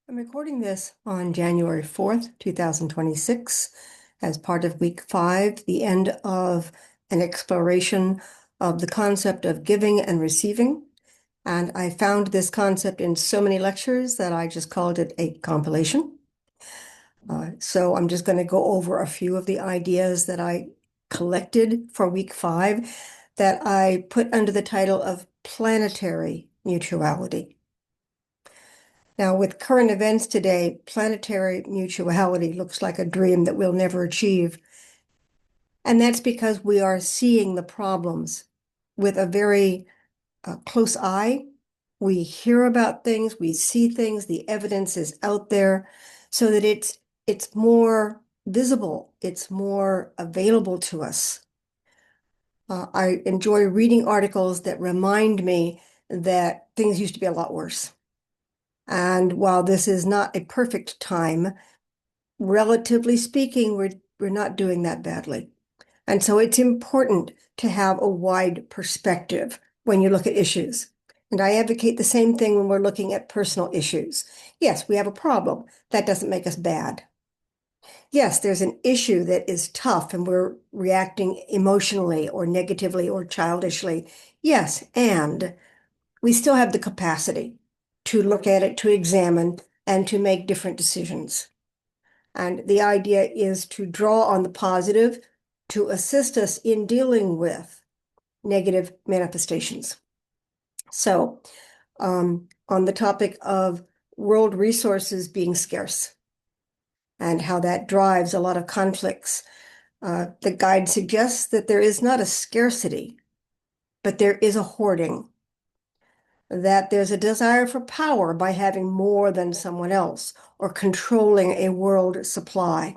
I'm recording this on January 4th, 2026, as part of week 5, the end of an exploration of the concept of giving and receiving. And I found this concept in so many lectures that I just called it a compilation. So I'm just going to go over a few of the ideas that I collected for week 5 that I put under the title of Planetary Mutuality. Now, with current events today, planetary mutuality looks like a dream that we'll never achieve. And that's because we are seeing the problems with a very close eye. We hear about things, we see things, the evidence is out there so that it's more visible, it's more available to us. I enjoy reading articles that remind me that things used to be a lot worse. And while this is not a perfect time, relatively speaking, we're not doing that badly. And so it's important to have a wide perspective when you look at issues. And I advocate the same thing when we're looking at personal issues. Yes, we have a problem. That doesn't make us bad. Yes, there's an issue that is tough and we're reacting emotionally or negatively or childishly. Yes, and we still have the capacity to look at it, to examine, and to make different decisions. And the idea is to draw on the positive to assist us in dealing with negative manifestations. So, on the topic of world resources being scarce and how that drives a lot of conflicts, the guide suggests that there is not a scarcity, but there is a hoarding, that there's a desire for power by having more than someone else or controlling a world supply.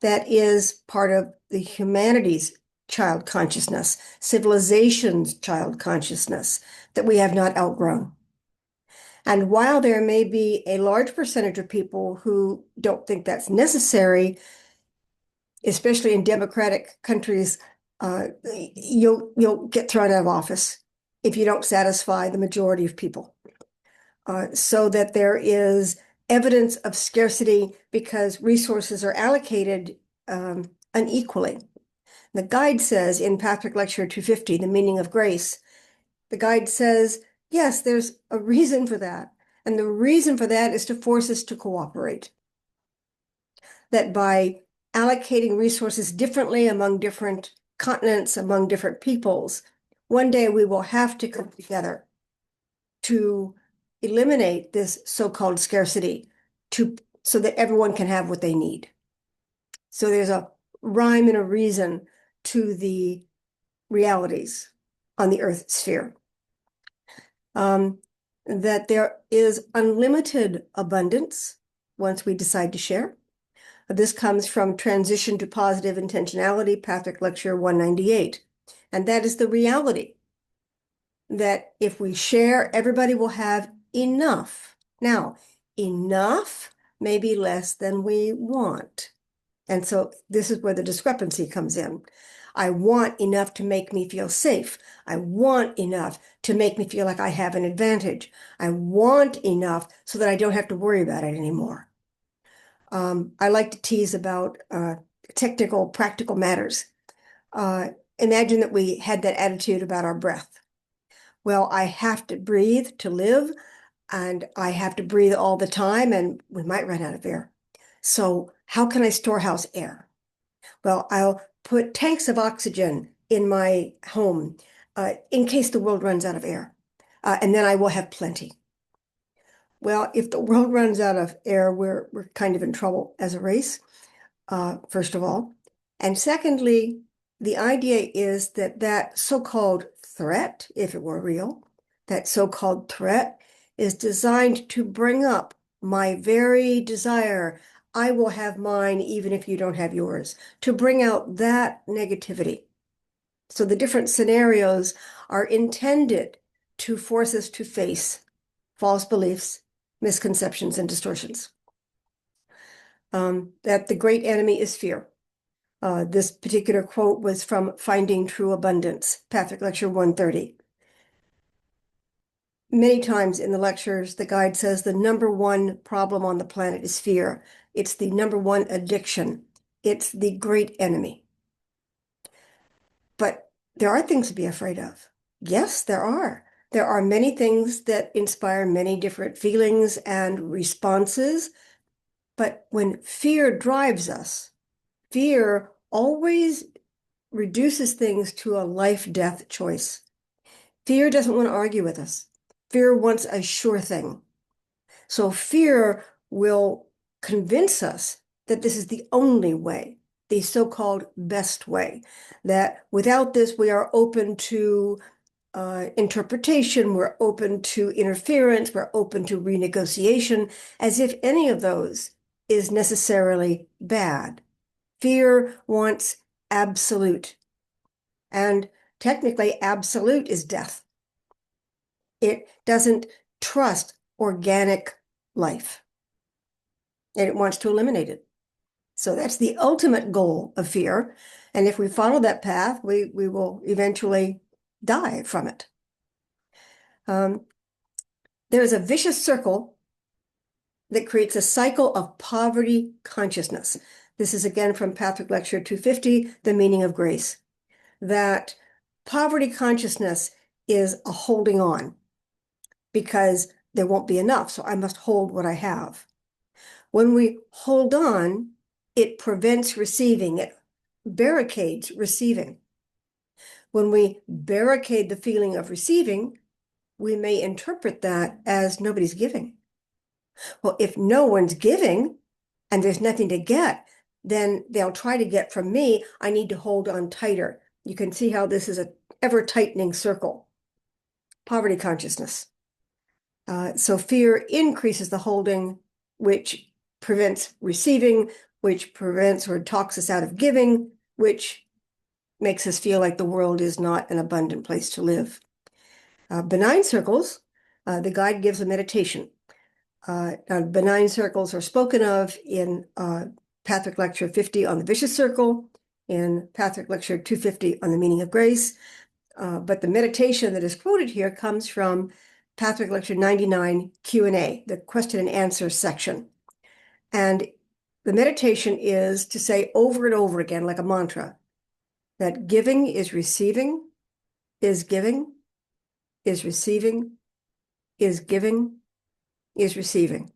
That is part of the humanity's child consciousness, civilization's child consciousness that we have not outgrown. And while there may be a large percentage of people who don't think that's necessary, especially in democratic countries, you'll get thrown out of office if you don't satisfy the majority of people. So that there is evidence of scarcity because resources are allocated unequally. The guide says in Patrick Lecture 250, The Meaning of Grace, the guide says, yes, there's a reason for that. And the reason for that is to force us to cooperate. That by allocating resources differently among different continents, among different peoples, one day we will have to come together to eliminate this so-called scarcity so that everyone can have what they need. So there's a rhyme and a reason to the realities on the Earth sphere. That there is unlimited abundance once we decide to share. This comes from Transition to Positive Intentionality, Patrick Lecture 198. And that is the reality that if we share, everybody will have enough. Now, enough may be less than we want. And so this is where the discrepancy comes in. I want enough to make me feel safe. I want enough to make me feel like I have an advantage. I want enough so that I don't have to worry about it anymore. I like to tease about technical, practical matters. Imagine that we had that attitude about our breath. Well, I have to breathe to live, and I have to breathe all the time, and we might run out of air. So how can I storehouse air? Well, I'll put tanks of oxygen in my home in case the world runs out of air, and then I will have plenty. Well, if the world runs out of air, we're kind of in trouble as a race, first of all. And secondly, the idea is that that so-called threat, if it were real, that so-called threat is designed to bring up my very desire. I will have mine even if you don't have yours, to bring out that negativity. So the different scenarios are intended to force us to face false beliefs, misconceptions, and distortions. That the great enemy is fear. This particular quote was from Finding True Abundance, Patrick Lecture 130. Many times in the lectures, the guide says the number one problem on the planet is fear. It's the number one addiction. It's the great enemy. But there are things to be afraid of. Yes, there are. There are many things that inspire many different feelings and responses. But when fear drives us, fear always reduces things to a life-death choice. Fear doesn't want to argue with us. Fear wants a sure thing. So fear will convince us that this is the only way, the so-called best way, that without this, we are open to interpretation, we're open to interference, we're open to renegotiation, as if any of those is necessarily bad. Fear wants absolute, and technically, absolute is death. It doesn't trust organic life, and it wants to eliminate it. So that's the ultimate goal of fear. And if we follow that path, we will eventually die from it. There's a vicious circle that creates a cycle of poverty consciousness. This is again from Patrick Lecture 250, The Meaning of Grace, that poverty consciousness is a holding on because there won't be enough, so I must hold what I have. When we hold on, it prevents receiving, it barricades receiving. When we barricade the feeling of receiving, we may interpret that as nobody's giving. Well, if no one's giving and there's nothing to get, then they'll try to get from me. I need to hold on tighter. You can see how this is an ever-tightening circle. Poverty consciousness. So fear increases the holding, which prevents receiving, which prevents or talks us out of giving, which makes us feel like the world is not an abundant place to live. Benign circles, the guide gives a meditation. Benign circles are spoken of in Patrick Lecture 50 on the vicious circle, in Patrick Lecture 250 on the meaning of grace. But the meditation that is quoted here comes from Patrick Lecture 99 Q&A, the question and answer section. And the meditation is to say over and over again, like a mantra, that giving is receiving, is giving, is receiving, is giving, is receiving.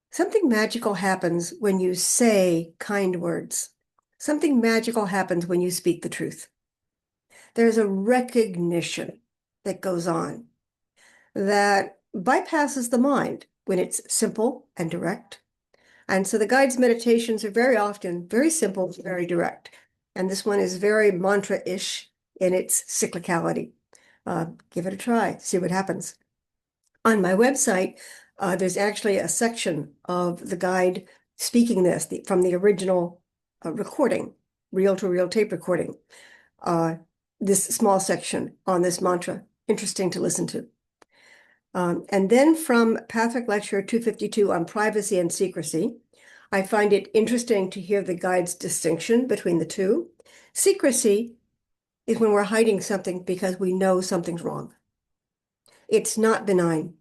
Something magical happens when you say kind words. Something magical happens when you speak the truth. There's a recognition that goes on that bypasses the mind when it's simple and direct. And so the guide's meditations are very often very simple, very direct. And this one is very mantra-ish in its cyclicality. Give it a try, see what happens. On my website, there's actually a section of the guide speaking this from the original recording, reel-to-reel tape recording. This small section on this mantra, interesting to listen to. And then from Patrick Lecture 252 on privacy and secrecy, I find it interesting to hear the guide's distinction between the two. Secrecy is when we're hiding something because we know something's wrong. It's not benign.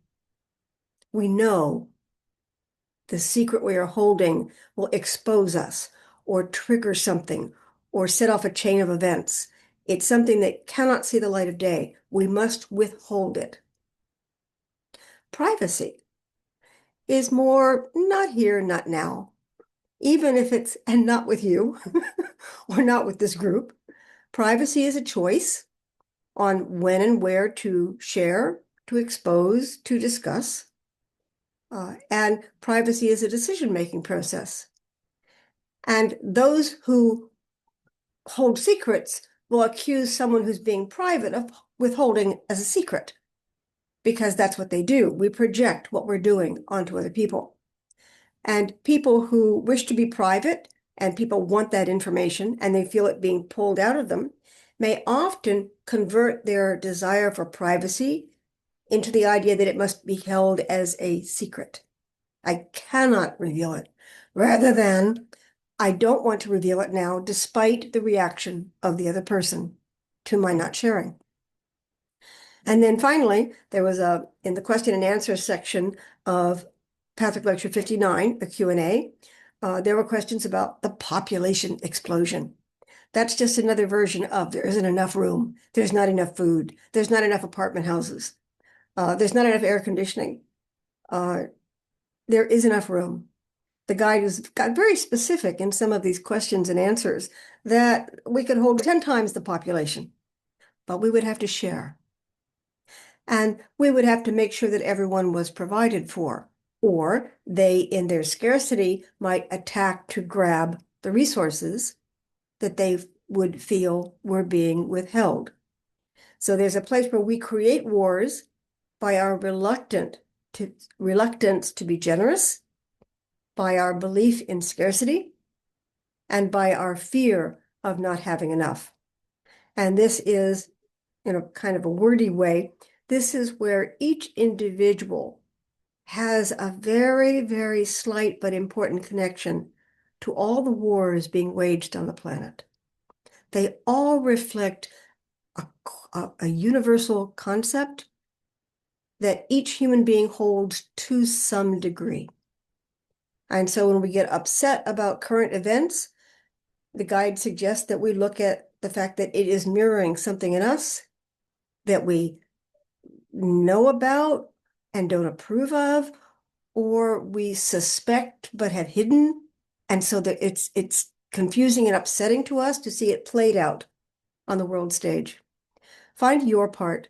We know the secret we are holding will expose us or trigger something or set off a chain of events. It's something that cannot see the light of day. We must withhold it. Privacy is more not here, not now. Even if it's, and not with you or not with this group. Privacy is a choice on when and where to share, to expose, to discuss. And privacy is a decision-making process. And those who hold secrets will accuse someone who's being private of withholding as a secret, because that's what they do. We project what we're doing onto other people. And people who wish to be private and people want that information and they feel it being pulled out of them may often convert their desire for privacy into the idea that it must be held as a secret. I cannot reveal it, rather than I don't want to reveal it now, despite the reaction of the other person to my not sharing. And then finally, there was in the question and answer section of Patrick Lecture 59, a Q&A, there were questions about the population explosion. That's just another version of there isn't enough room, there's not enough food, there's not enough apartment houses, there's not enough air conditioning. There is enough room. The guide got very specific in some of these questions and answers that we could hold 10 times the population, but we would have to share. And we would have to make sure that everyone was provided for, or they, in their scarcity, might attack to grab the resources that they would feel were being withheld. So there's a place where we create wars by our reluctance to be generous, by our belief in scarcity, and by our fear of not having enough. And this is, in a kind of a wordy way, this is where each individual has a very, very slight but important connection to all the wars being waged on the planet. They all reflect a universal concept that each human being holds to some degree. And so when we get upset about current events, the guide suggests that we look at the fact that it is mirroring something in us that we know about and don't approve of, or we suspect but have hidden. And so that it's confusing and upsetting to us to see it played out on the world stage. Find your part.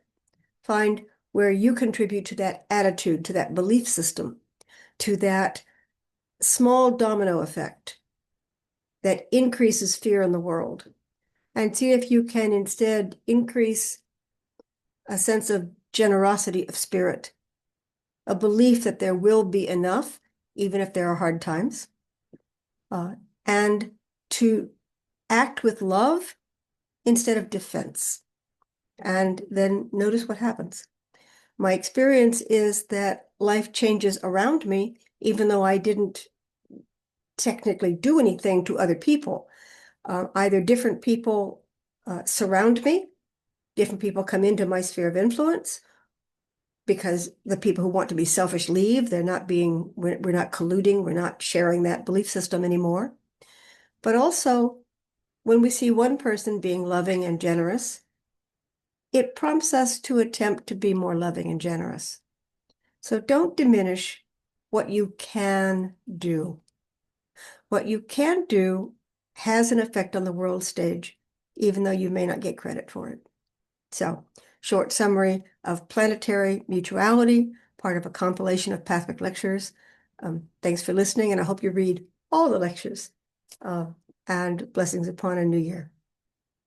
Find where you contribute to that attitude, to that belief system, to that small domino effect that increases fear in the world. And see if you can instead increase a sense of generosity of spirit, a belief that there will be enough, even if there are hard times, and to act with love instead of defense. And then notice what happens. My experience is that life changes around me, even though I didn't technically do anything to other people. Either different people surround me, different people come into my sphere of influence, because the people who want to be selfish leave. We're not colluding, we're not sharing that belief system anymore. But also, when we see one person being loving and generous, it prompts us to attempt to be more loving and generous. So don't diminish what you can do. What you can do has an effect on the world stage, even though you may not get credit for it. So, short summary of Planetary Mutuality, part of a compilation of Pathwick lectures. Thanks for listening, and I hope you read all the lectures. And blessings upon a new year.